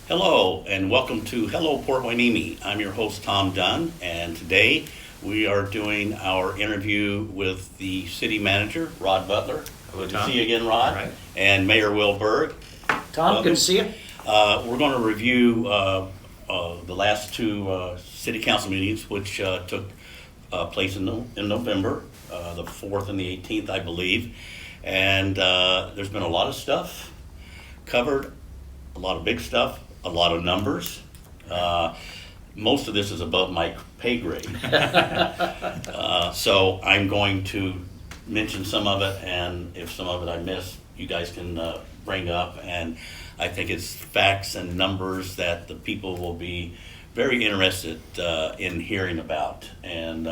Hello and welcome to Hello Port Hueneme. I'm your host Tom Dunn, and today we are doing our interview with the city manager, Rod Butler. Good to see you again, Rod. All right. And Mayor Will Berg. Tom, good to see you. We're going to review the last two city council meetings, which took place in November, the 4th and the 18th, I believe. And there's been a lot of stuff covered, a lot of big stuff, a lot of numbers. Most of this is above my pay grade. So I'm going to mention some of it, and if some of it I miss, you guys can bring up. And I think it's facts and numbers that the people will be very interested in hearing about, and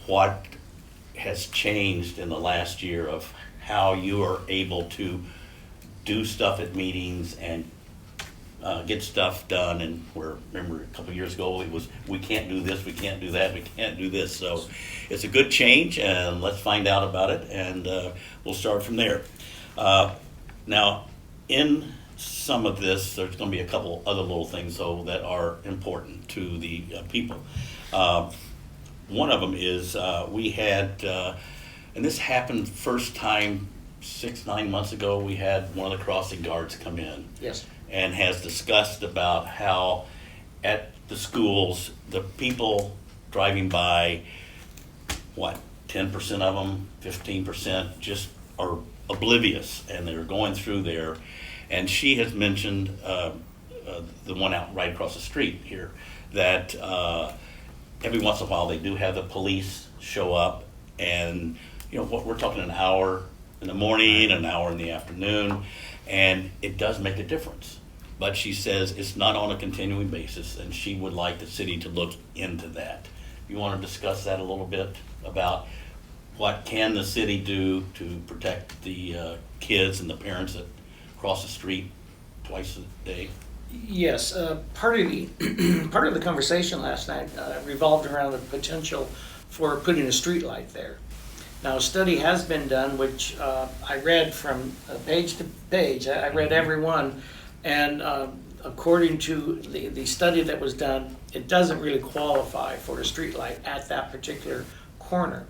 what has changed in the last year of how you are able to do stuff at meetings and get stuff done. And remember a couple of years ago it was, we can't do this, we can't do that, we can't do this. So it's a good change, and let's find out about it, and we'll start from there. Now, in some of this, there's going to be a couple other little things though that are important to the people. One of them is we had, and this happened first time 6-9 months ago, we had one of the crossing guards come in. Yes. And has discussed about how at the schools, the people driving by, 10% of them, 15% just are oblivious, and they're going through there. And she has mentioned the one out right across the street here, that every once in a while they do have the police show up, and what we're talking, an hour in the morning, an hour in the afternoon, and it does make a difference. But she says it's not on a continuing basis, and she would like the city to look into that. You want to discuss that a little bit about what can the city do to protect the kids and the parents that cross the street twice a day? Yes, part of the conversation last night revolved around the potential for putting a street light there. Now, a study has been done, which I read from page to page. I read every one, and according to the study that was done, it doesn't really qualify for a street light at that particular corner.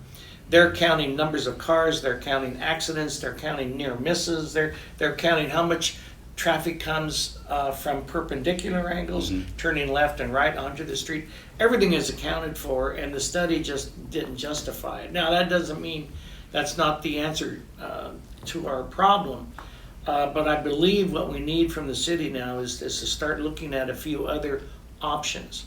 They're counting numbers of cars, they're counting accidents, they're counting near misses, they're counting how much traffic comes from perpendicular angles, turning left and right onto the street. Everything is accounted for, and the study just didn't justify it. Now, that doesn't mean that's not the answer to our problem, but I believe what we need from the city now is to start looking at a few other options,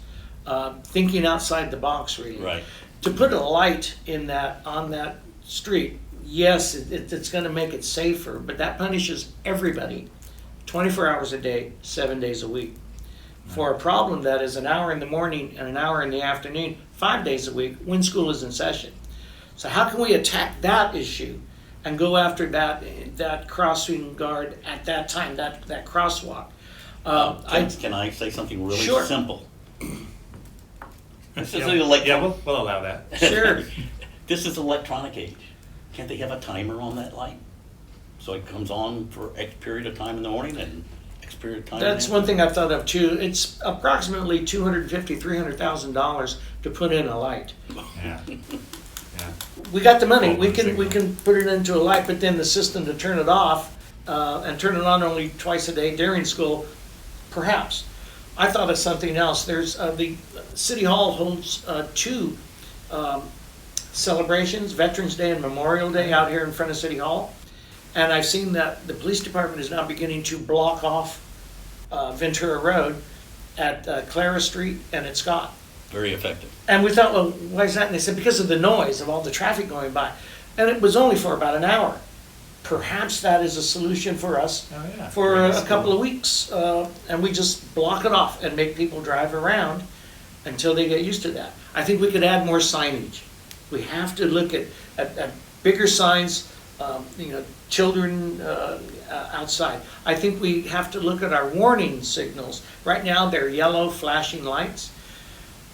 thinking outside the box, really. Right. To put a light on that street, yes, it's going to make it safer, but that punishes everybody 24 hours a day, 7 days a week. For a problem that is an hour in the morning and an hour in the afternoon, 5 days a week, when school is in session. So how can we attack that issue and go after that crossing guard at that time, that crosswalk? Can I say something really Sure. simple? This is we'll allow that. Sure. This is electronic age. Can't they have a timer on that light? So it comes on for X period of time in the morning and X period of time. That's one thing I've thought of too. It's approximately $250,000, $300,000 to put in a light. Yeah. We got the money. Oh, We can put it into a light, but then the system to turn it off and turn it on only twice a day during school, perhaps. I thought of something else. There's the City Hall holds two celebrations, Veterans Day and Memorial Day, out here in front of City Hall. And I've seen that the police department is now beginning to block off Ventura Road at Clara Street and at Scott. Very effective. And we thought, well, why is that? And they said, because of the noise of all the traffic going by. And it was only for about an hour. Perhaps that is a solution for us for a couple of weeks. And we just block it off and make people drive around until they get used to that. I think we could add more signage. We have to look at bigger signs, children outside. I think we have to look at our warning signals. Right now, they're yellow flashing lights.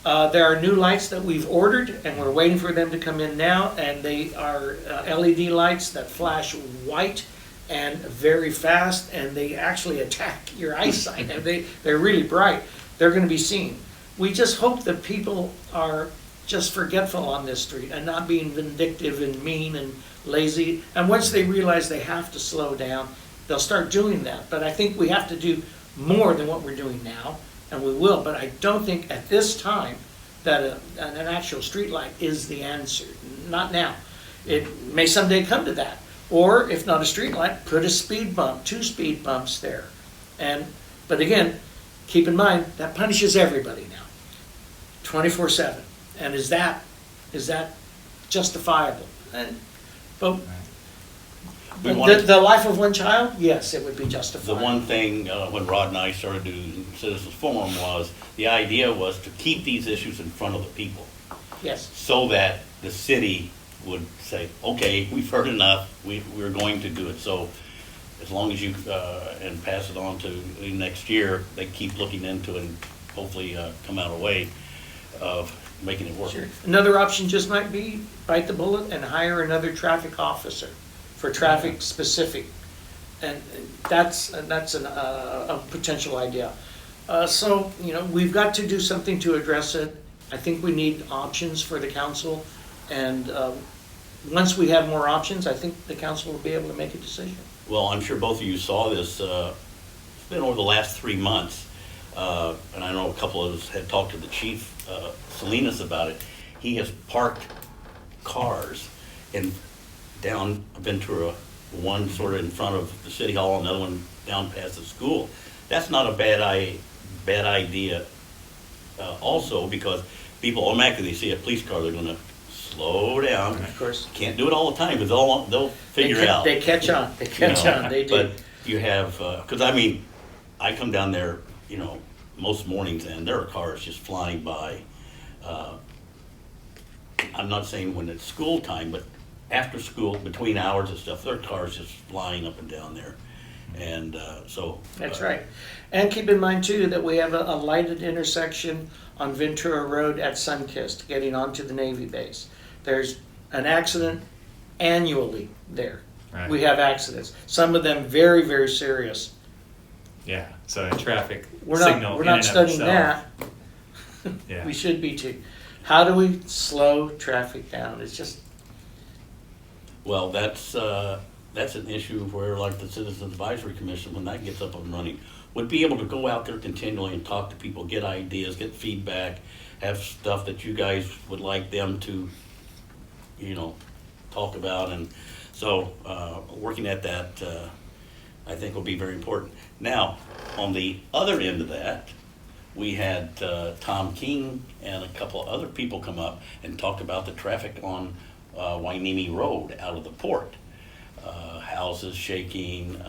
There are new lights that we've ordered, and we're waiting for them to come in now, and they are LED lights that flash white and very fast, and they actually attack your eyesight, and they're really bright. They're gonna be seen. We just hope that people are just forgetful on this street and not being vindictive and mean and lazy. And once they realize they have to slow down, they'll start doing that. But I think we have to do more than what we're doing now, and we will. But I don't think at this time that an actual street light is the answer. Not now. It may someday come to that. Or if not a street light, put a speed bump, 2 speed bumps there. But again, keep in mind, that punishes everybody now, 24/7. And is that justifiable? But We wanted- the life of one child, yes, it would be The justifiable. one thing, when Rod and I started doing Citizens Forum was, the idea was to keep these issues in front of the people, Yes, so that the city would say, okay, we've heard enough, we're going to do it. So as long as you, and pass it on to next year, they keep looking into it and hopefully come out a way of making it work. sure. Another option just might be bite the bullet and hire another traffic officer for traffic specific. And that's a potential idea. So, we've got to do something to address it. I think we need options for the council. And once we have more options, I think the council will be able to make a decision. Well, I'm sure both of you saw this, it's been over the last 3 months, and I know a couple of us had talked to the chief, Salinas, about it. He has parked cars down Ventura, one sort of in front of the city hall, another one down past the school. That's not a bad idea, also, because people automatically, they see a police car, they're gonna slow down. Of course. Can't do it all the time, because they'll figure it out. They catch on, they catch on, they do. But you have, because I come down there, most mornings, and there are cars just flying by. I'm not saying when it's school time, but after school, between hours and stuff, there are cars just flying up and down there. And so. That's right. And keep in mind too, that we have a lighted intersection on Ventura Road at Sunkist, getting onto the Navy base. There's an accident annually there. Right. We have accidents, some of them very, very serious. Yeah, so a traffic We're signal not in studying and of itself. that. Yeah. We should be too. How do we slow traffic down? It's just, Well, that's an issue where, like the Citizens Advisory Commission, when that gets up and running, would be able to go out there continually and talk to people, get ideas, get feedback, have stuff that you guys would like them to, talk about. And so, working at that, I think will be very important. Now, on the other end of that, we had Tom King and a couple of other people come up and talk about the traffic on Hueneme Road out of the port. Houses shaking,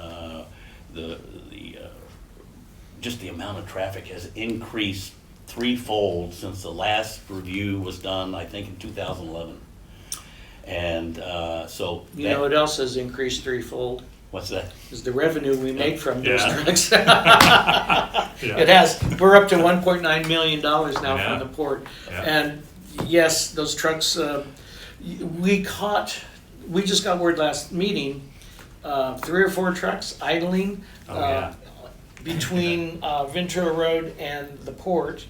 just the amount of traffic has increased threefold since the last review was done, I think in 2011. And so. you know what else has increased threefold? What's that? Is the revenue we make from those Yeah. trucks. Yeah. It has. We're up to $1.9 million now Yeah. from the port. Yeah. And yes, those trucks, we just got word last meeting, 3 or 4 trucks idling Oh, yeah. between Ventura Road and the port.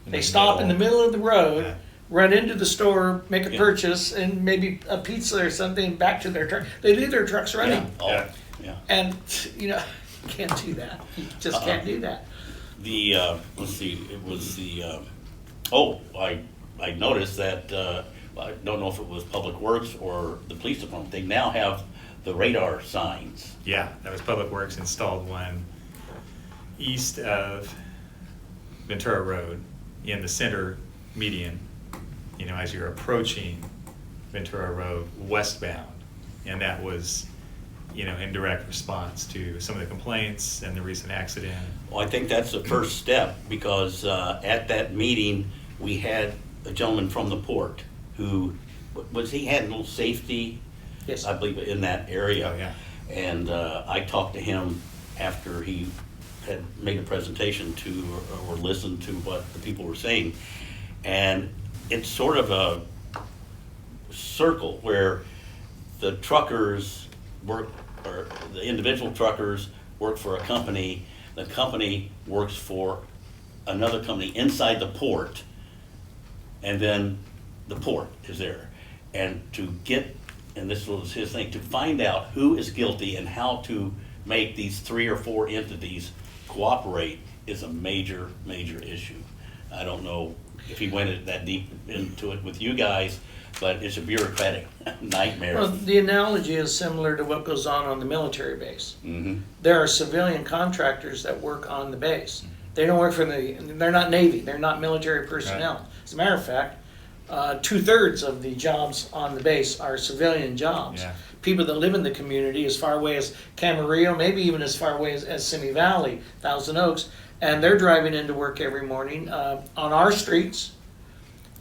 In They the stop in the middle of the road, Yeah. run into the store, make a Yeah. purchase, and maybe a pizza or something back to their truck. They leave their trucks running. Yeah. Oh, Yeah. yeah. And, you can't do that. You just can't do that. Let's see, it was I noticed that, I don't know if it was Public Works or the police department, they now have the radar signs. Yeah, that was Public Works installed one east of Ventura Road in the center median, as you're approaching Ventura Road westbound. And that was, in direct response to some of the complaints and the recent accident. Well, I think that's the first step, because at that meeting, we had a gentleman from the port who, he handled safety, Yes. I believe, in that area. Oh, yeah. And I talked to him after he had made a presentation to, or listened to what the people were saying. And it's sort of a circle where the truckers work or the individual truckers work for a company, the company works for another company inside the port, and then the port is there. And to get, and this was his thing, to find out who is guilty and how to make these 3 or 4 entities cooperate is a major, major issue. I don't know if he went that deep into it with you guys, but it's a bureaucratic nightmare. Well, the analogy is similar to what goes on the military base. Mm-hmm. There are civilian contractors that work on the base. They don't work for they're not Navy, they're not military personnel. Right. As a matter of fact, 2/3 of the jobs on the base are civilian jobs. Yeah. People that live in the community as far away as Camarillo, maybe even as far away as Simi Valley, Thousand Oaks, and they're driving into work every morning on our streets.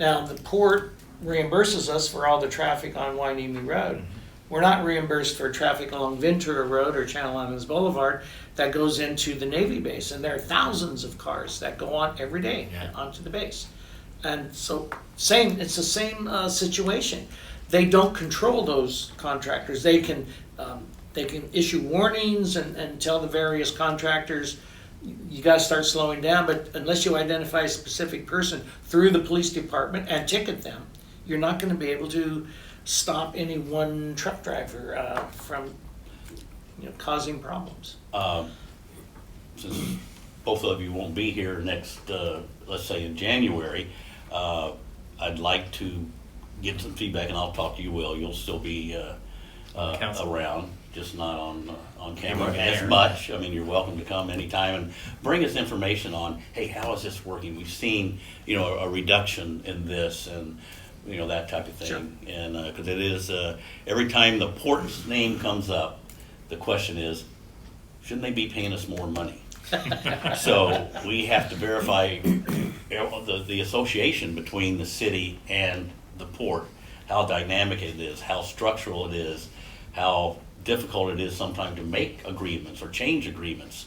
Now, the port reimburses us for all the traffic on Hueneme Road. We're not reimbursed for traffic along Ventura Road or Channel Islands Boulevard that goes into the Navy base. And there are thousands of cars that go on every day onto the base. And so it's the same situation. They don't control those contractors. They can issue warnings and tell the various contractors, you got to start slowing down, but unless you identify a specific person through the police department and ticket them, you're not going to be able to stop any one truck driver from causing problems. Since both of you won't be here next, let's say in January, I'd like to get some feedback, and I'll talk to you, Will. You'll still be around, just not on camera as much. I mean, you're welcome to come anytime and bring us information on, hey, how is this working? We've seen, a reduction in this and, that type of thing. Sure. And because it is, every time the port's name comes up, the question is, shouldn't they be paying us more money? So we have to verify the association between the city and the port, how dynamic it is, how structural it is, how difficult it is sometimes to make agreements or change agreements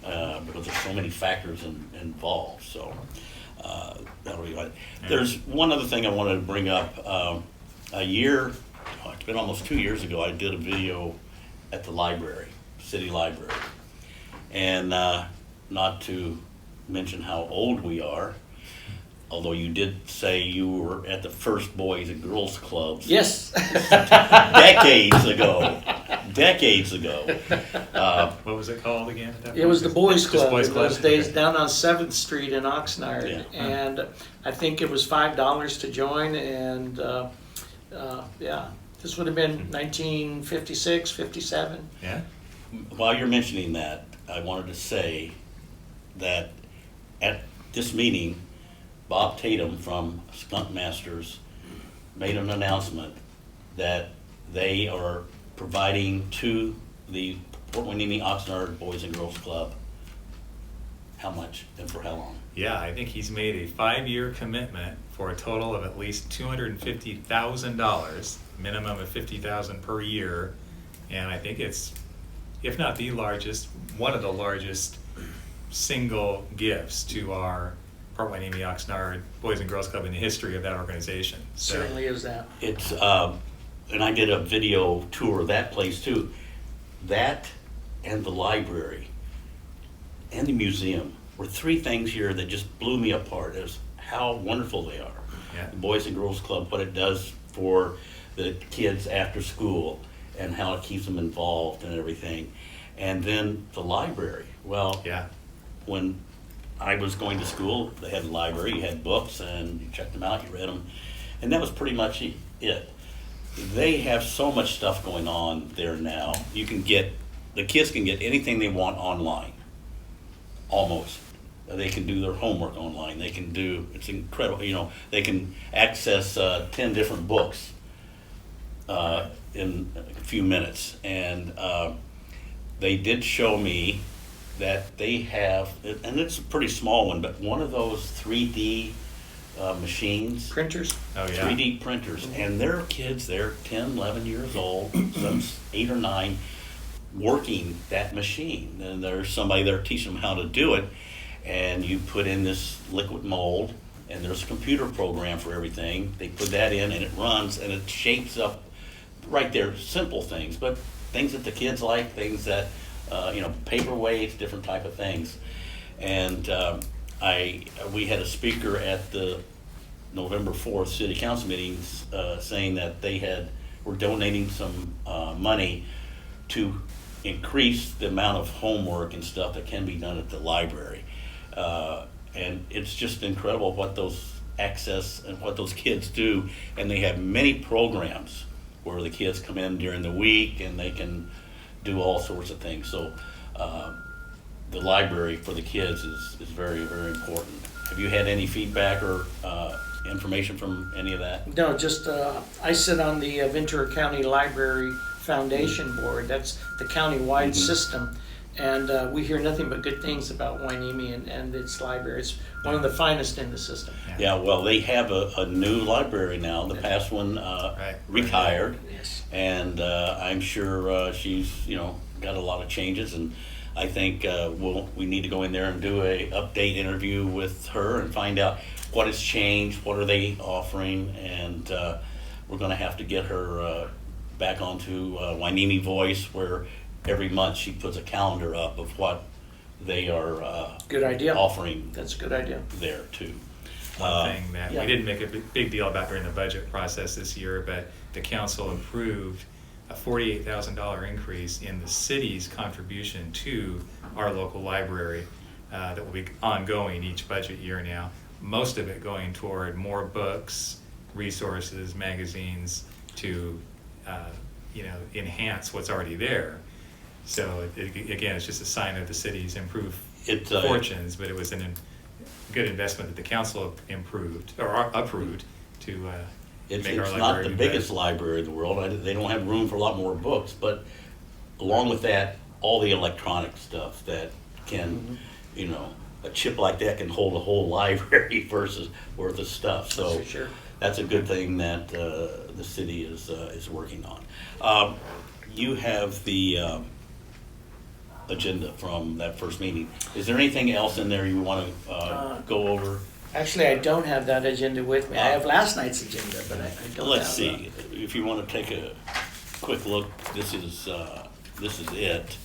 because there's so many factors involved. So that'll be right. There's one other thing I wanted to bring up. It's been almost 2 years ago, I did a video at the library, city library. And not to mention how old we are, although you did say you were at the first Boys and Girls Clubs. Yes. Decades ago. What was it called again? It was the Boys Just Club Boys in Club? those days Okay. down on 7th Street in Oxnard. Yeah. And I think it was $5 to join. And this would have been 1956, 57. Yeah. While you're mentioning that, I wanted to say that at this meeting, Bob Tatum from Skunk Masters made an announcement that they are providing to the Port Hueneme Oxnard Boys and Girls Club. How much and for how long? Yeah, I think he's made a 5-year commitment for a total of at least $250,000, minimum of $50,000 per year, and I think it's, if not the largest, one of the largest single gifts to our Port Hueneme Oxnard Boys and Girls Club in the history of that organization. So, Certainly is that. It's and I did a video tour of that place too. That and the library and the museum were 3 things here that just blew me apart. Is how wonderful they are. Yeah. The Boys and Girls Club, what it does for the kids after school, and how it keeps them involved and everything. And then the library. Well, yeah, when I was going to school, they had a library, you had books, and you checked them out, you read them, and that was pretty much it. They have so much stuff going on there now. The kids can get anything they want online, almost. They can do their homework online. They can do, it's incredible, they can access 10 different books in a few minutes. And they did show me that they have, and it's a pretty small one, but one of those 3D machines. Printers? oh yeah. 3D printers, and they're kids, they're 10, 11 years old, some's 8 or 9, working that machine. And there's somebody there teaching them how to do it, and you put in this liquid mold, and there's a computer program for everything. They put that in, and it runs, and it shapes up right there, simple things, but things that the kids like, things that, paperweights, different type of things. And we had a speaker at the November 4th City Council meetings saying that were donating some money to increase the amount of homework and stuff that can be done at the library. And it's just incredible what those access and what those kids do. And they have many programs where the kids come in during the week and they can do all sorts of things. So the library for the kids is very, very important. Have you had any feedback or information from any of that? No, just, I sit on the Ventura County Library Foundation Board. That's the county-wide system. And we hear nothing but good things about Hueneme and its library. It's one of the finest in the system. Yeah, well, they have a new library now. The past one retired. Yes. And I'm sure she's, got a lot of changes. And I think we need to go in there and do a update interview with her and find out what has changed, what are they offering, and we're going to have to get her back onto Hueneme Voice, where every month she puts a calendar up of what they are Good idea. offering. That's a good idea. There too. One thing that yeah. we didn't make a big deal about during the budget process this year, but the council approved a $48,000 increase in the city's contribution to our local library that will be ongoing each budget year now. Most of it going toward more books, resources, magazines to enhance what's already there. So again, it's just a sign of the city's improved fortunes, but it was a good investment that the council approved to It's make our not library the do biggest better. library in the world. They don't have room for a lot more books, but along with that, all the electronic stuff that can, a chip like that can hold a whole library versus worth of stuff. So For sure. that's a good thing that the city is working on. You have the agenda from that first meeting. Is there anything else in there you want to go over? Actually, I don't have that agenda with me. I have last night's agenda, but I don't Let's have see. If you want to take a quick look, this is it.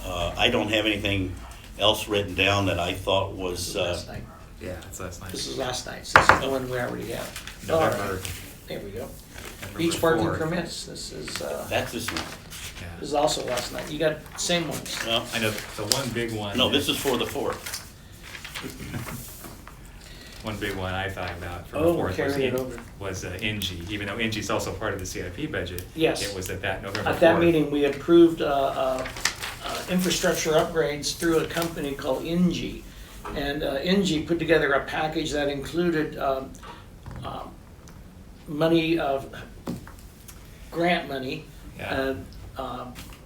I don't have anything else written down that I thought This was. is last night. Yeah, that's last night. This is last night's. This is the one we already have. All November. right. There we go. November Beach parking 4th. permits. This is That's this one. Yeah. this is also last night. You got same ones. No, I know the one big one. no, this is for the 4th. One big one I thought about for Oh, the 4th carry it over. was NG. Even though NG is also part of the CIP budget, Yes. it was at that November 4th. At that meeting, we approved infrastructure upgrades through a company called NG. And NG put together a package that included money of grant money. Yeah.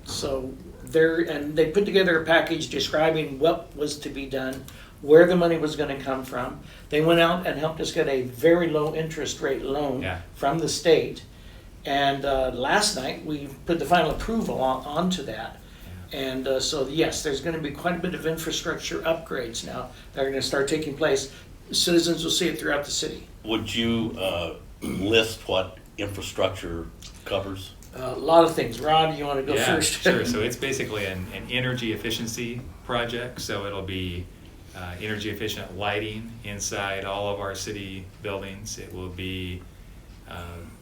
So they put together a package describing what was to be done, where the money was going to come from. They went out and helped us get a very low interest rate loan Yeah. from the state. And last night, we put the final approval onto that. And so, yes, there's going to be quite a bit of infrastructure upgrades now that are going to start taking place. Citizens will see it throughout the city. Would you list what infrastructure covers? A lot of things. Rod, you want to go Yeah, first? sure. So it's basically an energy efficiency project. So it'll be energy efficient lighting inside all of our city buildings. It will be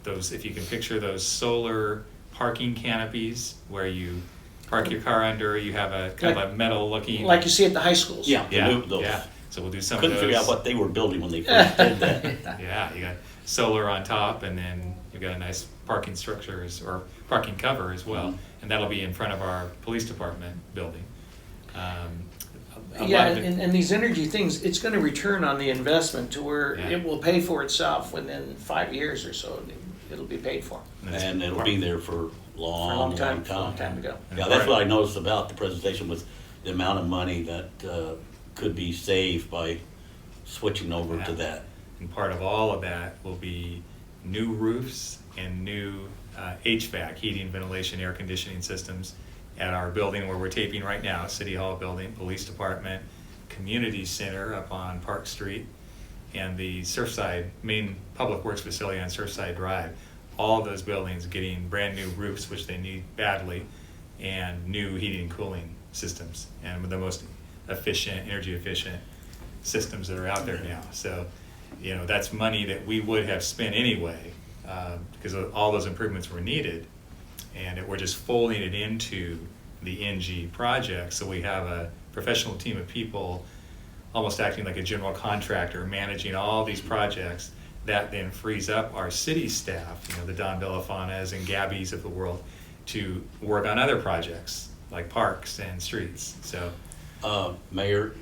those, if you can picture those solar parking canopies where you park your car under, you have a kind of a metal looking. Like you see at the high schools. Yeah, Yeah, those. yeah. So we'll do some Couldn't of those. figure out what they were building when they first did that. Yeah, you got solar on top, and then you've got a nice parking structures or parking cover as well, and that'll be in front of our police department building. A Yeah, lot of it- and these energy things, it's going to return on the investment to where Yeah. it will pay for itself within 5 years or so. It'll be paid for And it'll be there for for a long time to go. Yeah, that's what I noticed about the presentation was the amount of money that could be saved by switching over to Yeah. that. And part of all of that will be new roofs and new HVAC, heating, ventilation, air conditioning systems at our building where we're taping right now, City Hall building, Police Department, Community Center up on Park Street, and the Surfside, main public works facility on Surfside Drive. All of those buildings getting brand new roofs, which they need badly. and new heating and cooling systems, and the most efficient, energy efficient systems that are out there now. So, that's money that we would have spent anyway, because all those improvements were needed, and we're just folding it into the NG project. So we have a professional team of people almost acting like a general contractor, managing all these projects. That then frees up our city staff, the Don Villafanas and Gabbies of the world, to work on other projects like parks and streets. So, Mayor,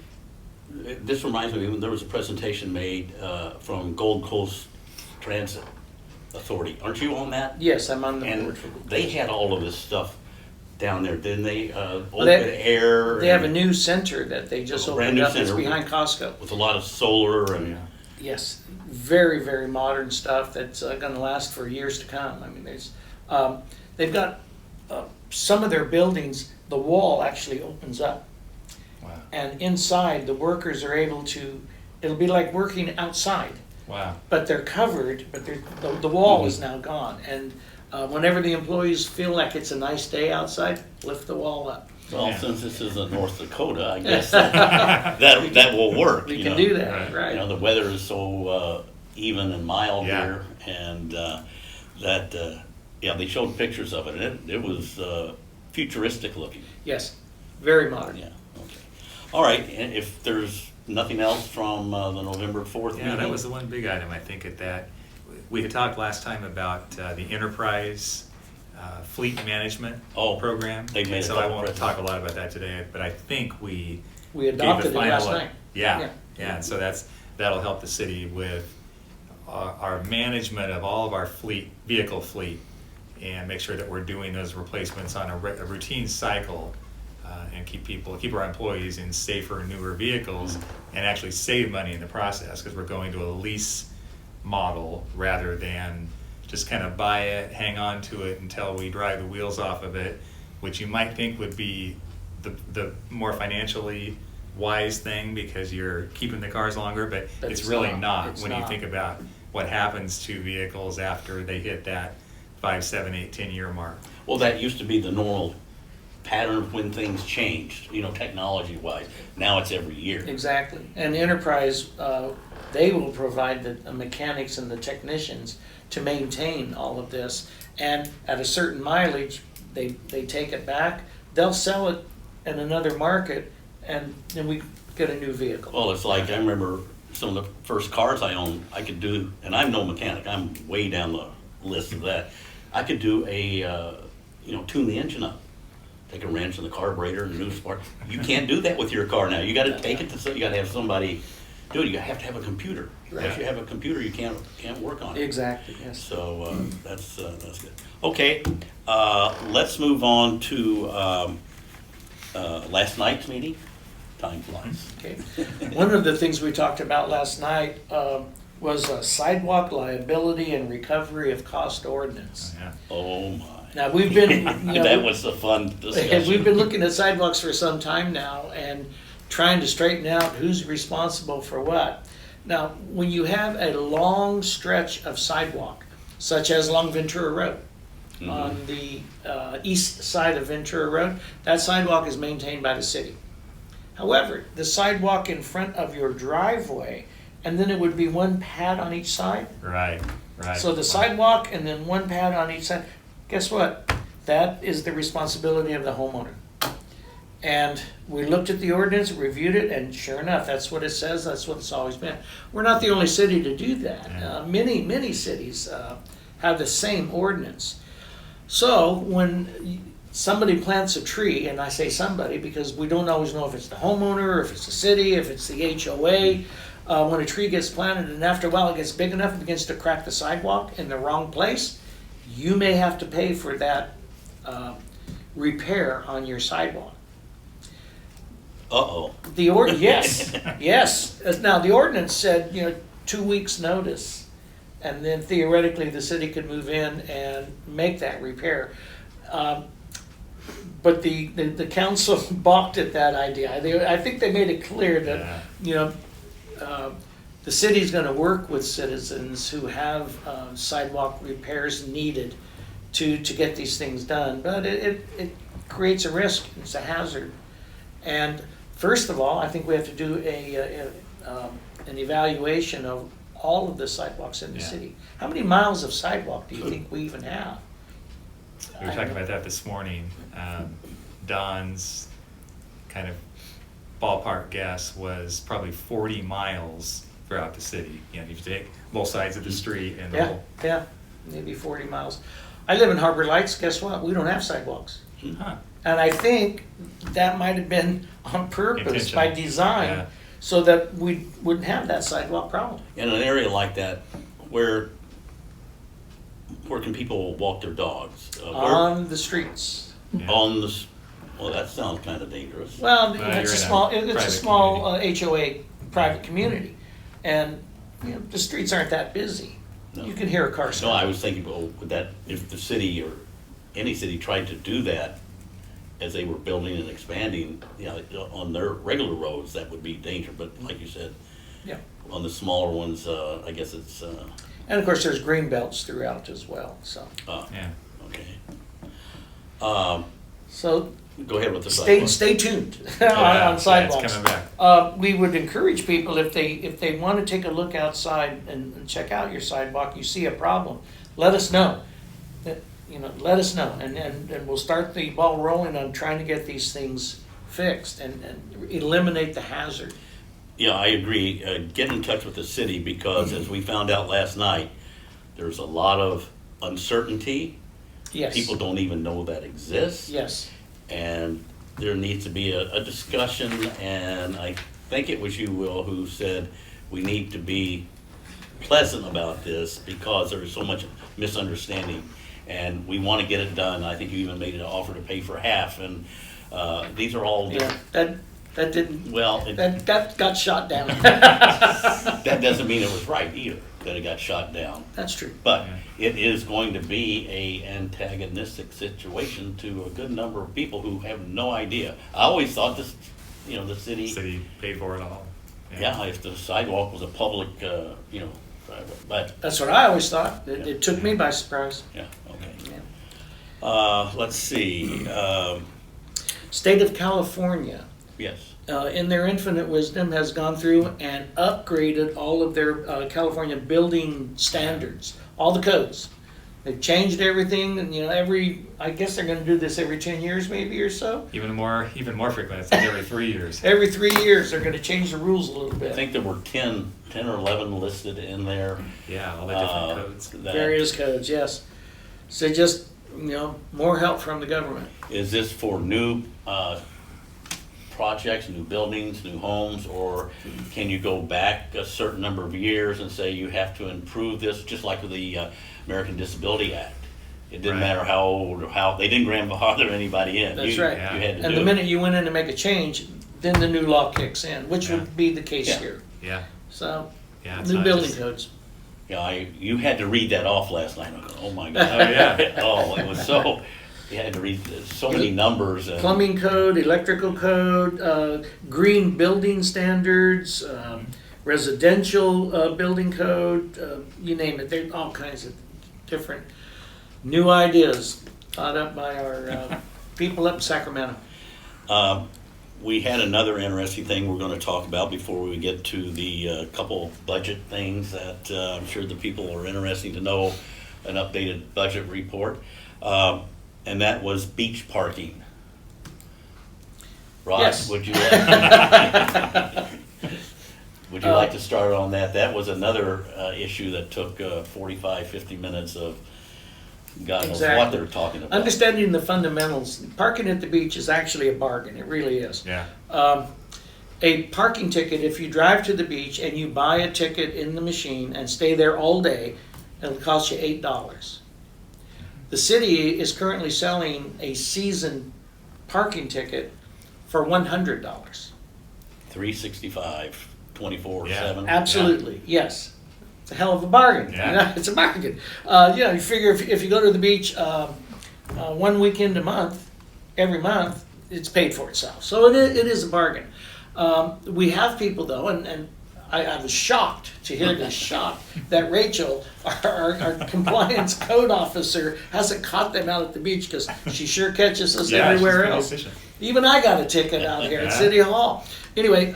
this reminds me, there was a presentation made from Gold Coast Transit Authority. Aren't you on that? Yes, I'm on the And board for Google. they had all of this stuff down there, didn't they? Open they- air. They have a and new center that they just A brand opened new up. It's center. behind Costco. with a lot of solar and. yeah. Yes, very, very modern stuff that's going to last for years to come. I mean, they've got some of their buildings, the wall actually opens up. Wow. And inside, the workers are able to, it'll be like working outside, Wow. but they're covered, but the wall is now gone. And whenever the employees feel like it's a nice day outside, lift the wall up. Well, Yeah. since this is in North Dakota, I guess that will work. We you can know. do that, right? The weather is so even and mild Yeah. here, and they showed pictures of it, and it was futuristic looking. Yes, very modern. Yeah. Okay. All right. And if there's nothing else from the November 4th Yeah, meeting, that was the one big item, I think, at that. We had talked last time about the enterprise fleet management program. they made a So I couple won't presentations. talk a lot about that today, but I think we We gave the adopted it final. last night. Yeah, and so that'll help the city with our management of all of our vehicle fleet, and make sure that we're doing those replacements on a routine cycle, and keep our employees in safer, newer vehicles, and actually save money in the process, because we're going to a lease model rather than just kind of buy it, hang on to it until we drive the wheels off of it, which you might think would be the more financially wise thing because you're keeping the cars longer, but it's really not It's when not. you think about what happens to vehicles after they hit that 5, 7, 8, 10-year mark. well, that used to be the normal pattern of when things changed, technology-wise. Now it's every year. Exactly. And Enterprise, they will provide the mechanics and the technicians to maintain all of this. And at a certain mileage, they take it back. They'll sell it in another market, and then we get a new vehicle. Well, it's like, I remember some of the first cars I owned, I could do, and I'm no mechanic, I'm way down the list of that. I could do tune the engine up. Take a wrench in the carburetor and a new spark. You can't do that with your car now. You gotta take it you gotta have somebody do it. You have to have a computer. Right. If you have a computer, you can't work on it. Exactly, yes. So, that's good. Okay, let's move on to, last night's meeting. Time flies. Okay. One of the things we talked about last night was sidewalk liability and recovery of cost ordinance. Yeah. Oh my. Now, we've been, That was a fun discussion. we've been looking at sidewalks for some time now and trying to straighten out who's responsible for what. Now, when you have a long stretch of sidewalk, such as along Ventura Road, Mhm. on the east side of Ventura Road, that sidewalk is maintained by the city. However, the sidewalk in front of your driveway, and then it would be one pad on each side. Right. So the sidewalk and then one pad on each side, guess what? That is the responsibility of the homeowner. And we looked at the ordinance, reviewed it, and sure enough, that's what it says, that's what it's always been. We're not the only city to do that. Yeah. Many cities have the same ordinance. So when somebody plants a tree, and I say somebody because we don't always know if it's the homeowner, or if it's the city, if it's the HOA, when a tree gets planted and after a while it gets big enough and begins to crack the sidewalk in the wrong place, you may have to pay for that repair on your sidewalk. Uh-oh. Yes, yes. Now, the ordinance said, 2 weeks' notice, and then theoretically the city could move in and make that repair. But the council balked at that idea. I think they made it clear that, the city's gonna work with citizens who have sidewalk repairs needed to get these things done. But creates a risk, it's a hazard. And first of all, I think we have to do an evaluation of all of the sidewalks in the Yeah. city. How many miles of sidewalk do you think we even have? We were talking about that this morning. Don's kind of ballpark guess was probably 40 miles throughout the city. You know, you take both sides of the street and the Yeah, whole. yeah, maybe 40 miles. I live in Harbor Lights, guess what? We don't have sidewalks. Huh. And I think that might have been on purpose, by Intentional. design, Yeah. so that we wouldn't have that sidewalk problem. In an area like that, where can people walk their dogs? On the streets. Yeah. On the, well, that sounds kind of dangerous. Well, Well, it's you're a in a small, it's a private small HOA private community. And, you know, the streets aren't that busy. No. You can hear a car No, start. I was thinking, well, would that, if the city or any city tried to do that as they were building and expanding, you know, on their regular roads, that would be danger, but like you said, Yeah. on the smaller ones, I guess it's, And of course, there's green belts throughout as well, so. Yeah. okay. So Go ahead with the stay, sidewalk. stay tuned Yeah, on yeah, sidewalks. it's coming back. We would encourage people, if they want to take a look outside and check out your sidewalk, you see a problem, let us know. You know, let us know, and we'll start the ball rolling on trying to get these things fixed and eliminate the hazard. Yeah, I agree. Get in touch with the city because as we found out last night, there's a lot of uncertainty. Yes. People don't even know that exists. Yes. And there needs to be a discussion, and I think it was you, Will, who said we need to be pleasant about this because there is so much misunderstanding, and we want to get it done. I think you even made an offer to pay for half, and these are all, Yeah, that didn't, well, that got shot down. that doesn't mean it was right either, that it got shot down. That's true. But it is going to be a antagonistic situation to a good number of people who have no idea. I always thought this, you know, the city, City paid for it all. yeah, if the sidewalk was a public, you know, driveway, but, That's what I always thought. It took me by surprise. yeah, okay. Yeah. Let's see, State of California, yes, in their infinite wisdom, has gone through and upgraded all of their California building standards, all the codes. They've changed everything, and you know, I guess they're going to do this every 10 years, maybe or so. Even more frequent. It's like every 3 years. Every 3 years, they're going to change the rules a little I bit. think there were 10 or 11 listed in there. Yeah, all the different codes. that- Various codes, yes. So just, you know, more help from the government. Is this for new projects, new buildings, new homes, or can you go back a certain number of years and say you have to improve this, just like with the American Disability Act? It didn't Right. matter how old or how, they didn't grandfather anybody in. That's You- right. You had to And do the it. minute you went in to make a change, then the new law kicks in, which Yeah. would be the case Yeah. here. Yeah. So, Yeah. It's new not building just- codes. Yeah, you had to read that off last night. I go, oh my God. Oh, yeah. Oh, it was so, you had to read so many numbers. And, Plumbing code, electrical code, green building standards, residential building code, you name it. There's all kinds of different new ideas thought up by our people up in Sacramento. We had another interesting thing we're going to talk about before we get to the couple budget things that I'm sure the people are interested to know, an updated budget report, and that was beach parking. Ross, Yes. would you like to start on that? That was another issue that took 45, 50 minutes of God knows what Exactly. they're talking about. Understanding the fundamentals, parking at the beach is actually a bargain. It really is. Yeah. A parking ticket, if you drive to the beach and you buy a ticket in the machine and stay there all day, it'll cost you $8. The city is currently selling a season parking ticket for $100. 365, 24/7. Absolutely, yes. It's a hell of a bargain. Yeah. You know, it's a bargain. You figure if you go to the beach 1 weekend a month, every month, it's paid for itself. So it is a bargain. We have people though, and I was shocked to hear this, shocked that Rachel, our compliance code officer, hasn't caught them out at the beach, because she sure catches us Yeah, she's everywhere pretty else. efficient. Even I got a ticket out here at Yeah. City Hall. Anyway,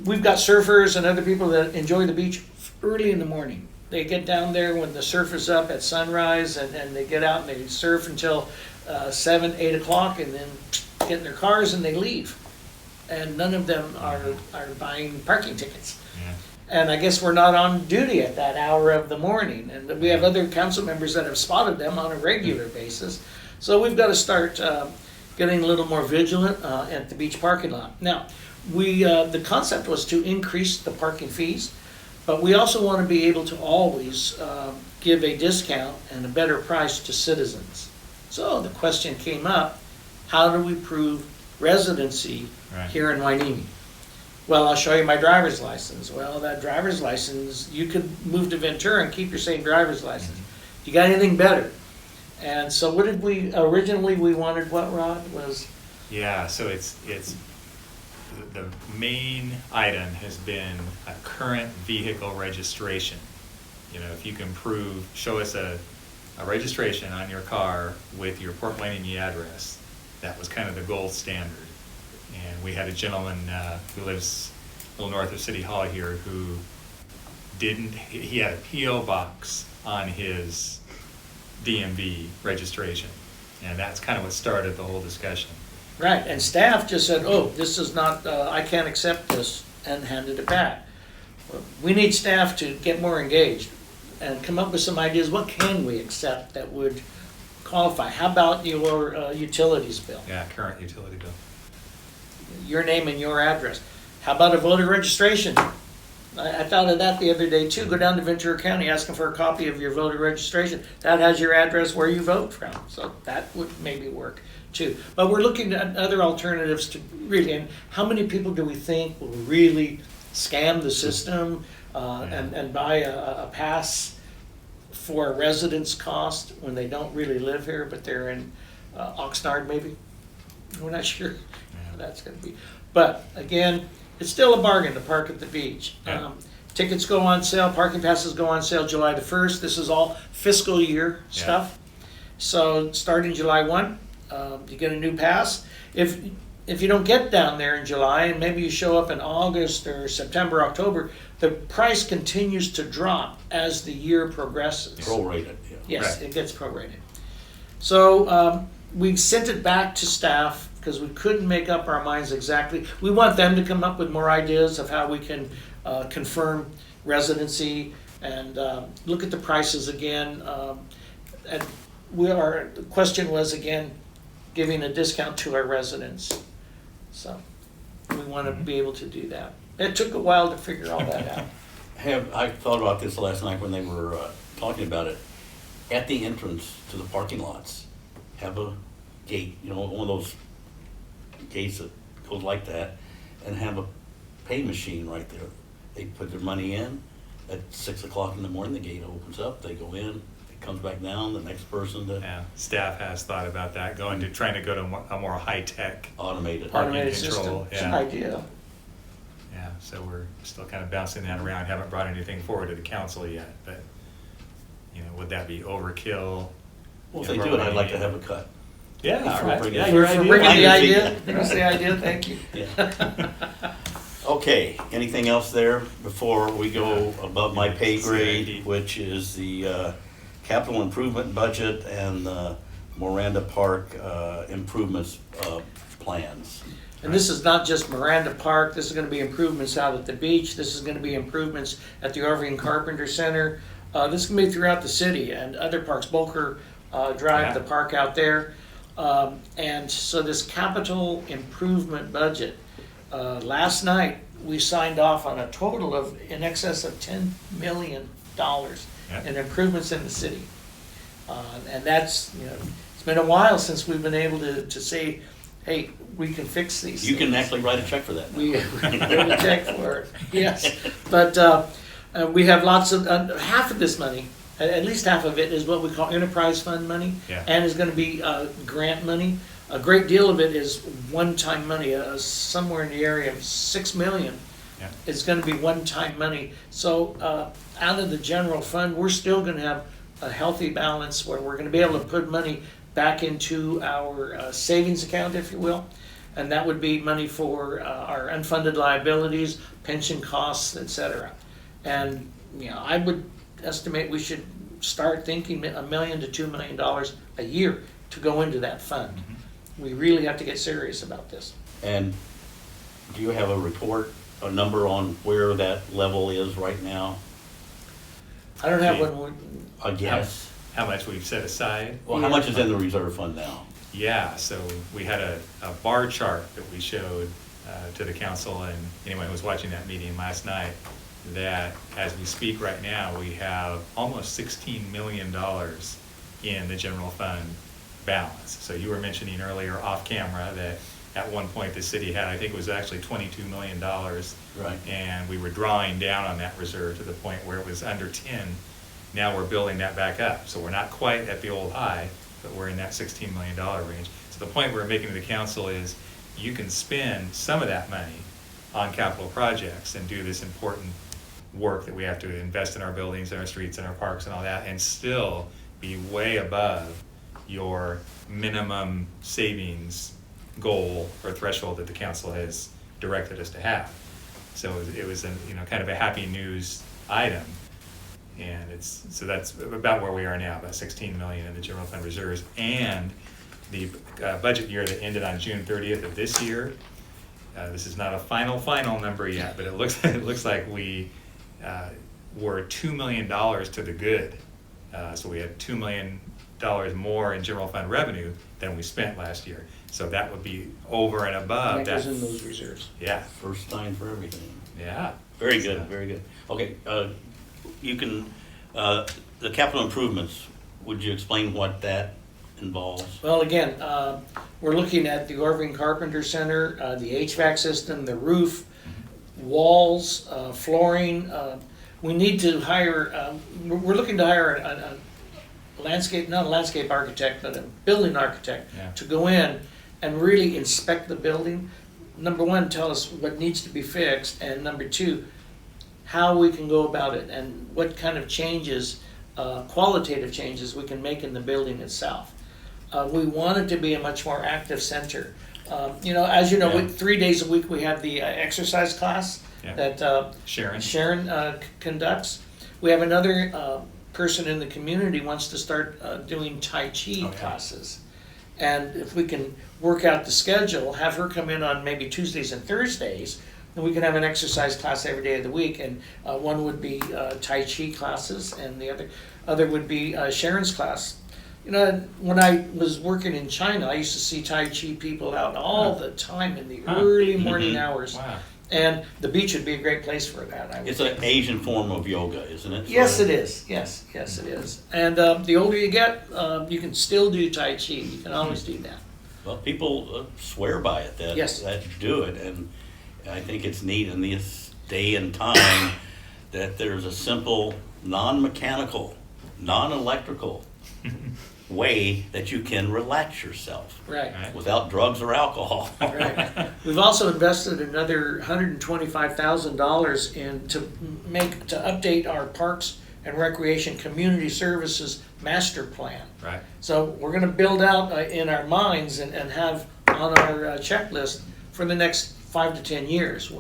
we've got surfers and other people that enjoy the beach early in the morning. They get down there when the surf is up at sunrise, and they get out and they surf until 7, 8 o'clock, and then get in their cars and they leave. And none of them are buying parking tickets. Yeah. And I guess we're not on duty at that hour of the morning. And we have other council members that have spotted them on a regular basis. So we've got to start getting a little more vigilant at the beach parking lot. Now, the concept was to increase the parking fees, but we also want to be able to always give a discount and a better price to citizens. So the question came up, how do we prove residency Right. here in Hueneme? Well, I'll show you my driver's license. Well, that driver's license, you could move to Ventura and keep your same driver's license. You got anything better? And so what did we, originally we wanted what, Rod, was, Yeah, so it's the main item has been a current vehicle registration. You know, if you can show us a registration on your car with your Port Hueneme address, that was kind of the gold standard. And we had a gentleman who lives a little north of City Hall here who he had a P.O. box on his DMV registration. And that's kind of what started the whole discussion. right, and staff just said, oh, this is not, I can't accept this, and handed it back. We need staff to get more engaged and come up with some ideas. What can we accept that would qualify? How about your utilities bill? Yeah, current utility bill. Your name and your address. How about a voter registration? I thought of that the other day too. Go down to Ventura County, asking for a copy of your voter registration. That has your address where you vote from. So that would maybe work too. But we're looking at other alternatives to really, and how many people do we think will really scam the system and buy a pass for a residence cost when they don't really live here, but they're in Oxnard maybe? We're not sure how that's going to be. But again, it's still a bargain to park at the beach. Yeah. Tickets go on sale, parking passes go on sale July the 1st. This is all fiscal year stuff. So starting July 1, you get a new pass. If you don't get down there in July, and maybe you show up in August or September, October, the price continues to drop as the year progresses. Prorated, yeah. Yes, Right. it gets prorated. So we sent it back to staff because we couldn't make up our minds exactly. We want them to come up with more ideas of how we can confirm residency and look at the prices again. And our question was, again, giving a discount to our residents. So we want to be able to do that. It took a while to figure all that out. I thought about this last night when they were talking about it. At the entrance to the parking lots, have a gate, you know, one of those gates that goes like that, and have a pay machine right there. They put their money in. At 6 o'clock in the morning, the gate opens up. They go in. It comes back down. The next person to Yeah, staff has thought about that, trying to go to a more high-tech automate it. Parking Automated control, system, it's an yeah. idea. Yeah, so we're still kind of bouncing that around, haven't brought anything forward to the council yet, but, you know, would that be overkill? Well, if they do it, I'd like to have a cut. Yeah, all right. bringing- Yeah, for your For idea. bringing the I idea, think- bring us the idea, thank you. Yeah. Okay, anything else there before we go above my pay grade, which is the capital improvement budget and the Miranda Park improvements plans? And this is not just Miranda Park, this is gonna be improvements out at the beach, this is gonna be improvements at the Irving Carpenter Center. This is gonna be throughout the city and other parks, Boker Drive, the park out there. And so this capital improvement budget, last night, we signed off on a total of in excess of $10 million in improvements in the city. And that's, you know, it's been a while since we've been able to say, hey, we can fix these You can things. actually write a check for that. We wrote a check for it, yes. But we have lots of, half of this money, at least half of it is what we call enterprise fund money. Yeah. And is gonna be grant money. A great deal of it is one-time money, somewhere in the area of $6 million Yeah. It's gonna be one-time money. So, out of the general fund, we're still gonna have a healthy balance where we're gonna be able to put money back into our savings account, if you will. And that would be money for our unfunded liabilities, pension costs, et cetera. And, you know, I would estimate we should start thinking $1 million to $2 million a year to go into that fund. We really have to get serious about this. And do you have a report, a number on where that level is right now? I don't have one. I guess. How much we've set aside? Well, how much is in the reserve fund now? Yeah, so we had a bar chart that we showed to the council and anyone who was watching that meeting last night, that as we speak right now, we have almost $16 million in the general fund balance. So you were mentioning earlier off camera that at one point the city had, I think it was actually $22 million. Right. And we were drawing down on that reserve to the point where it was under 10. Now we're building that back up. So we're not quite at the old high, but we're in that $16 million range. So the point we're making to the council is you can spend some of that money on capital projects and do this important work that we have to invest in our buildings and our streets and our parks and all that, and still be way above your minimum savings goal or threshold that the council has directed us to have. So it was kind of a happy news item. And so that's about where we are now, about 16 million in the general fund reserves. And the budget year that ended on June 30th of this year, this is not a final number yet, but it looks like we were $2 million to the good. So we had $2 million more in general fund revenue than we spent last year. So that would be over and above That that. goes in those reserves. Yeah, First time for everything. yeah. Very good, So- very good. Okay, you can, the capital improvements, would you explain what that involves? Well, again, we're looking at the Irving Carpenter Center, the HVAC system, the roof, walls, flooring. We need to hire, we're looking to hire a landscape, not a landscape architect, but a building architect Yeah. to go in and really inspect the building. Number one, tell us what needs to be fixed, and number two, how we can go about it and what kind of changes, qualitative changes we can make in the building itself. We want it to be a much more active center. As you know, Yeah. 3 days a week we have the exercise class Yeah. that Sharon. conducts. We have another person in the community wants to start doing Tai Chi Oh, yeah. classes. And if we can work out the schedule, have her come in on maybe Tuesdays and Thursdays, then we can have an exercise class every day of the week. And one would be Tai Chi classes, and the other would be Sharon's class. When I was working in China, I used to see Tai Chi people out all the time in the early morning Mhm. hours. Wow. And the beach would be a great place for that. I would It's think. an Asian form of yoga, isn't it? Yes, it is. Yes, it is. And the older you get, you can still do Tai Chi. You can always do that. Well, people swear by it, Yes. that do it, and I think it's neat in this day and time that there's a simple, non-mechanical, non-electrical way that you can relax yourself Right. Right. without drugs or alcohol. Right. We've also invested another $125,000 to update our Parks and Recreation Community Services Master Plan. Right. So we're going to build out in our minds and have on our checklist for the next 5 to 10 years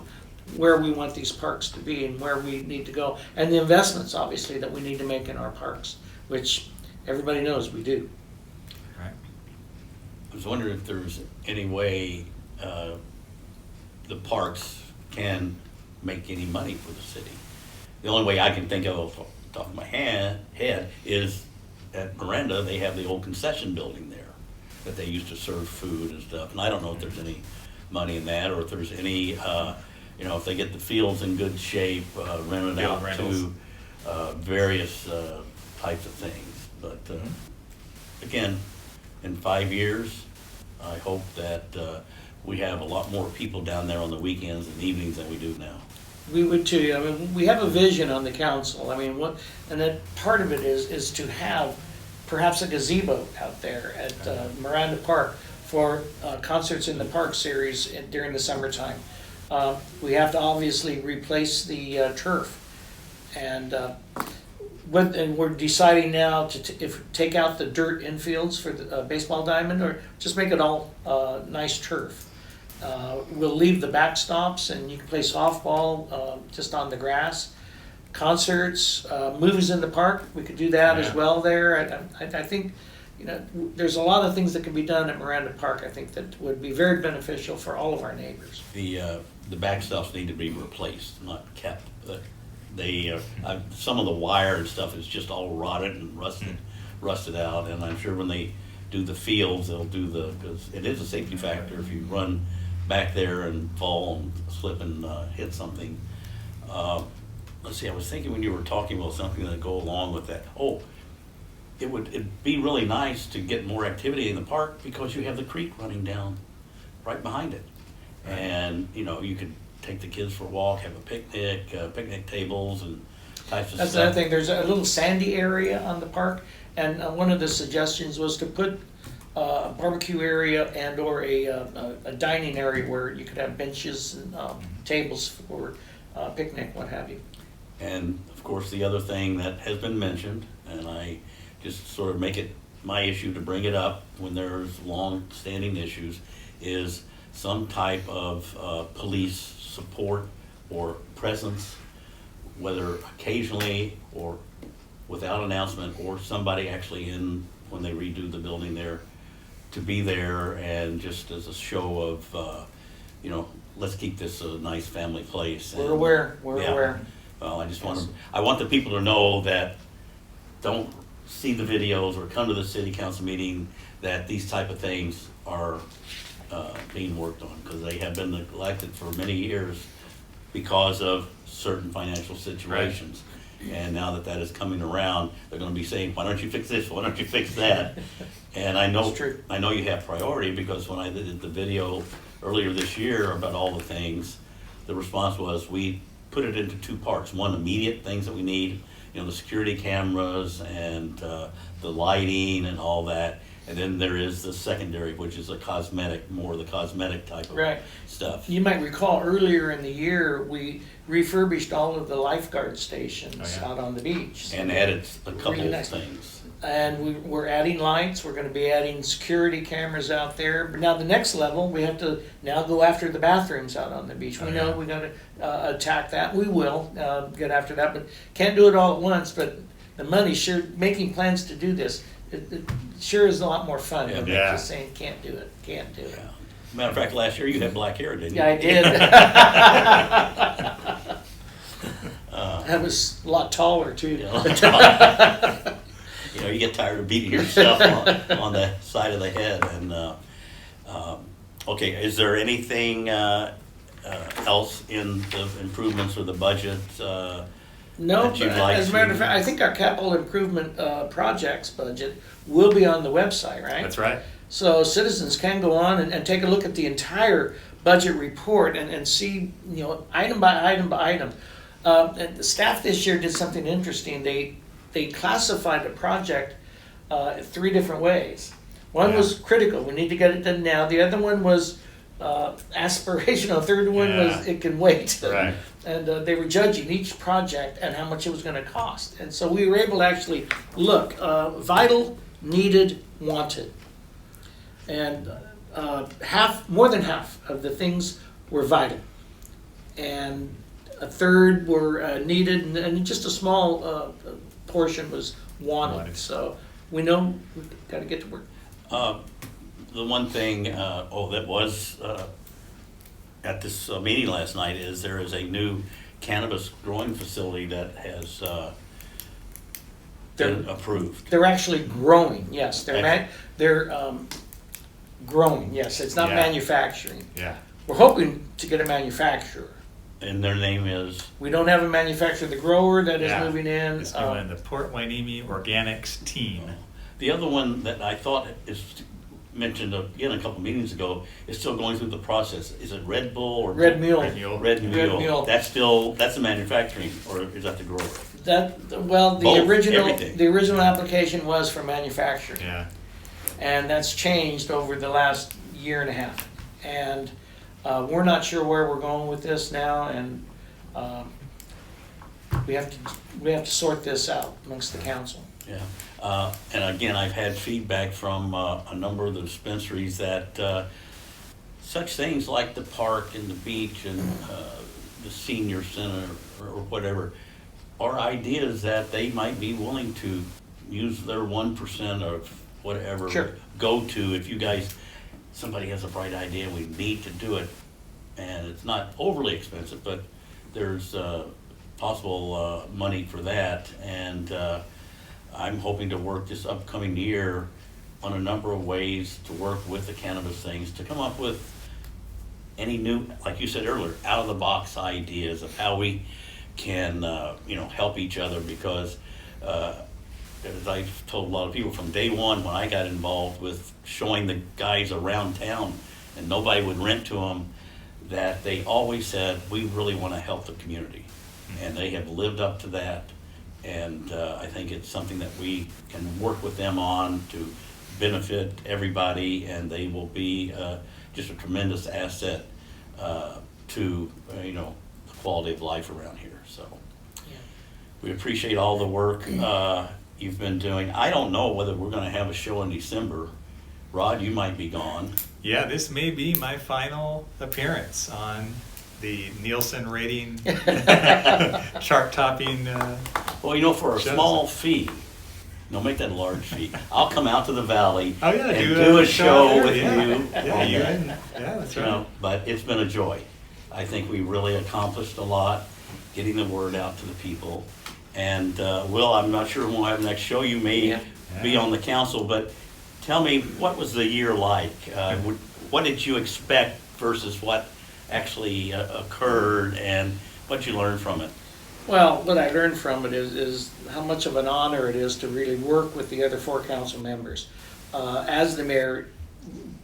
where we want these parks to be and where we need to go, and the investments obviously that we need to make in our parks, which everybody knows we do. Right. I was wondering if there's any way the parks can make any money for the city. The only way I can think of off the top of my head is at Miranda, they have the old concession building there that they used to serve food and stuff. And I don't know if there's any money in that, or if there's any, if they get the fields in good shape, rented Field out rentals. to various types of things. But again, in 5 years, I hope that we have a lot more people down there on the weekends and evenings than we do now. We would too. I mean, we have a vision on the council. I mean, and then part of it is to have perhaps a gazebo out there at Miranda Park for Concerts in the Park series during the summertime. We have to obviously replace the turf. And we're deciding now to if take out the dirt infields for the baseball diamond, or just make it all nice turf. We'll leave the backstops, and you can play softball just on the grass. Concerts, movies in the park, we could do that as well there. I think, there's a lot of things that can be done at Miranda Park, I think, that would be very beneficial for all of our neighbors. The backstops need to be replaced, not kept. Some of the wire and stuff is just all rotted and rusted out, and I'm sure when they do the fields, they'll do because it is a safety factor if you run back there and fall and slip and hit something. Let's see, I was thinking when you were talking about something that go along with that. It'd be really nice to get more activity in the park because you have the creek running down right behind it. And, you could take the kids for a walk, have a picnic, picnic tables and types of That's stuff. another thing, there's a little sandy area on the park, and one of the suggestions was to put a barbecue area and or a dining area where you could have benches and tables for picnic, what have you. And of course, the other thing that has been mentioned, and I just sort of make it my issue to bring it up when there's long-standing issues, is some type of police support or presence, whether occasionally or without announcement, or somebody actually when they redo the building there, to be there and just as a show of, let's keep this a nice family place. We're aware. Well, I want the people to know that don't see the videos or come to the city council meeting, that these type of things are being worked on, because they have been neglected for many years because of certain financial situations. And now that is coming around, they're gonna be saying, why don't you fix this, why don't you fix that? And I know you have priority, because when I did the video earlier this year about all the things, the response was, we put it into two parts. One, immediate things that we need, the security cameras and the lighting and all that. And then there is the secondary, which is more the cosmetic type of stuff. You might recall earlier in the year, we refurbished all of the lifeguard stations out on the beach. And added a couple of things. And we're adding lights, we're gonna be adding security cameras out there. But now the next level, we have to now go after the bathrooms out on the beach. We know we gotta attack that, we will get after that, but can't do it all at once. But the money, making plans to do this, it sure is a lot more fun than just saying can't do it. Yeah. Matter of fact, last year you had black hair, didn't you? Yeah, I did. I was a lot taller too. You get tired of beating yourself on the side of the head. And okay, is there anything else in the improvements or the budget? No, that you'd like as a matter of fact, I think our capital improvement projects budget will be on the website, right? That's right. So citizens can go on and take a look at the entire budget report and see, item by item by item. And the staff this year did something interesting. They classified a project 3 different ways. One was critical, we need to get it done now. The other one was aspirational. Third one was it can wait. Right. And they were judging each project and how much it was going to cost. And so we were able to actually look, vital, needed, wanted. And more than half of the things were vital. And a third were needed, and just a small portion was wanted. So we know we've got to get to work. The one thing, that was at this meeting last night, is there is a new cannabis growing facility that has been approved. They're actually growing, yes. They're growing, yes. It's not manufacturing. Yeah. We're hoping to get a manufacturer. And their name is? We don't have a manufacturer. The grower that is moving in. It's doing the Port Hueneme Organics team. The other one that I thought is mentioned again a couple meetings ago is still going through the process. Is it Red Bull or Red Mule? Red Mule. That's the manufacturing, or is that the grower? The original application was for manufacturing. Yeah. And that's changed over the last year and a half. And We're not sure where we're going with this now, and we have to sort this out amongst the council. Yeah, and again, I've had feedback from a number of the dispensaries that such things like the park and the beach and the senior center or whatever are ideas that they might be willing to use their 1% of whatever Sure. go to. If you guys, somebody has a bright idea, we need to do it, and it's not overly expensive, but there's possible money for that, and I'm hoping to work this upcoming year on a number of ways to work with the cannabis things to come up with any new, like you said earlier, out of the box ideas of how we can help each other, because as I've told a lot of people from day one when I got involved with showing the guys around town and nobody would rent to them, that they always said, we really want to help the community. And they have lived up to that, and I think it's something that we can work with them on to benefit everybody, and they will be just a tremendous asset to the quality of life around here. So we appreciate all the work you've been doing. I don't know whether we're going to have a show in December. Rod, you might be gone. Yeah, this may be my final appearance on the Nielsen rating chart-topping. Well, for a shows. small fee, make that a large fee. I'll come out to the valley Oh yeah, and do a show there, with yeah. you. Yeah, you and, yeah, that's right. But it's been a joy. I think we really accomplished a lot, getting the word out to the people. And Will, I'm not sure when we'll have the next show. You may be on the council, but tell me, what was the year like? What did you expect versus what actually occurred, and what you learned from it? Well, what I learned from it is how much of an honor it is to really work with the other 4 council members. As the mayor,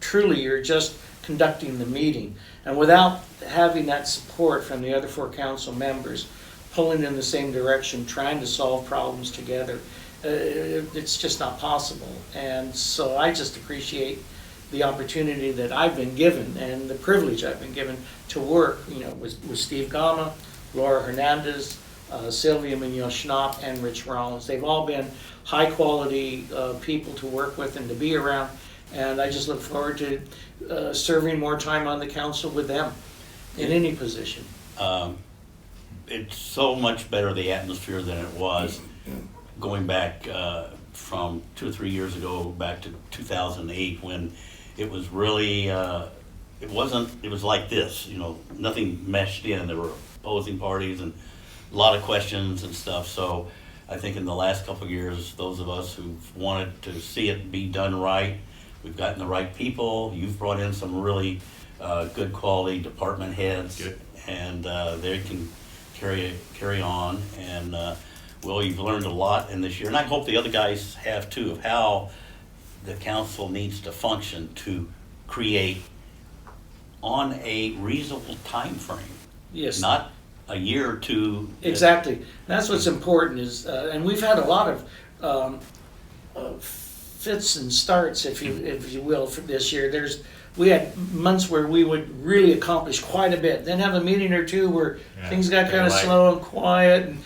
truly you're just conducting the meeting, and without having that support from the other 4 council members pulling in the same direction, trying to solve problems together, it's just not possible. And so I just appreciate the opportunity that I've been given and the privilege I've been given to work with Steve Gama, Laura Hernandez, Sylvia Munoz-Schnapp, and Rich Rollins. They've all been high quality people to work with and to be around, and I just look forward to serving more time on the council with them in any position. It's so much better, the atmosphere, than it was going back from 2 or 3 years ago, back to 2008, when it was really, it was like this, nothing meshed in. There were opposing parties and a lot of questions and stuff. So I think in the last couple of years, those of us who've wanted to see it be done right, we've gotten the right people. You've brought in some really good quality department heads. Good. And they can carry on. And Will, you've learned a lot in this year, and I hope the other guys have too, of how the council needs to function to create on a reasonable time frame. Yes. Not a year or two. Exactly. That's what's important is, and we've had a lot of fits and starts, if you will, for this year. We had months where we would really accomplish quite a bit, then have a meeting or two where things got kind of slow and quiet, and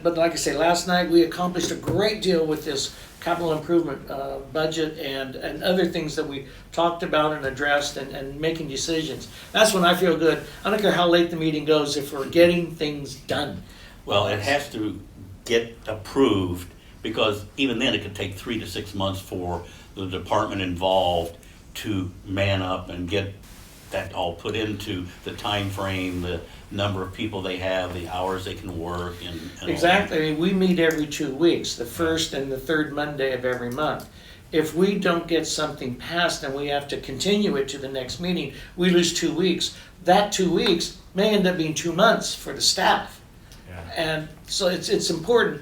but like I say, last night we accomplished a great deal with this capital improvement budget and other things that we talked about and addressed and making decisions. That's when I feel good. I don't care how late the meeting goes if we're getting things done. Well, it has to get approved, because even then it could take 3 to 6 months for the department involved to man up and get that all put into the time frame, the number of people they have, the hours they can work, and Exactly. I mean, we meet every 2 weeks, the first and the third Monday of every month. If we don't get something passed and we have to continue it to the next meeting, we lose 2 weeks. That 2 weeks may end up being 2 months for the staff. And so it's important.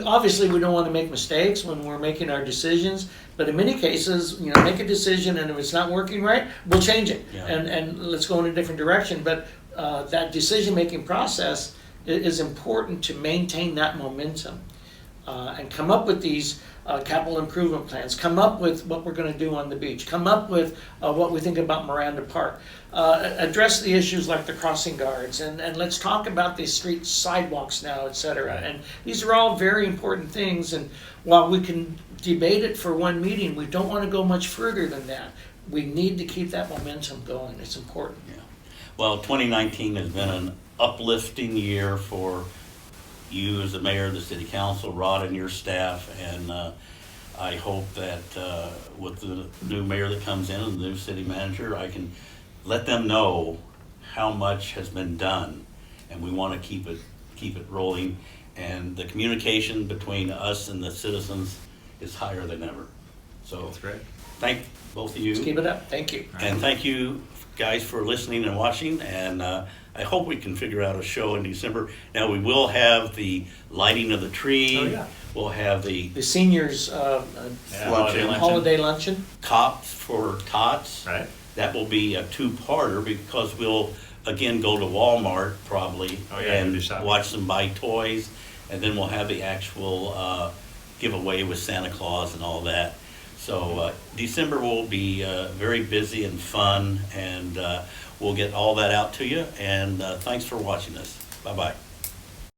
Obviously, we don't want to make mistakes when we're making our decisions, but in many cases, make a decision, and if it's not working right, we'll change it, and let's go in a different direction. But that decision-making process is important to maintain that momentum. and come up with these capital improvement plans, come up with what we're going to do on the beach, come up with what we think about Miranda Park, address the issues like the crossing guards, and let's talk about the street sidewalks now, et cetera. Right. And these are all very important things, and while we can debate it for one meeting, we don't want to go much further than that. We need to keep that momentum going. It's important. Yeah. Well, 2019 has been an uplifting year for you as the mayor, the city council, Rod and your staff, and I hope that with the new mayor that comes in and the new city manager, I can let them know how much has been done, and we want to keep it rolling, and the communication between us and the citizens is higher than ever. So That's great. thank both of you. Let's keep it up. Thank you. And thank you guys for listening and watching, and I hope we can figure out a show in December. Now, we will have the lighting of the tree. Oh, yeah. We'll have the The seniors Holiday luncheon. holiday luncheon. cops for tots. Right. That will be a two-parter because we'll, again, go to Walmart probably Oh, yeah, and do shopping. watch them buy toys, and then we'll have the actual giveaway with Santa Claus and all that. So December will be very busy and fun, and we'll get all that out to you. And thanks for watching us. Bye-bye.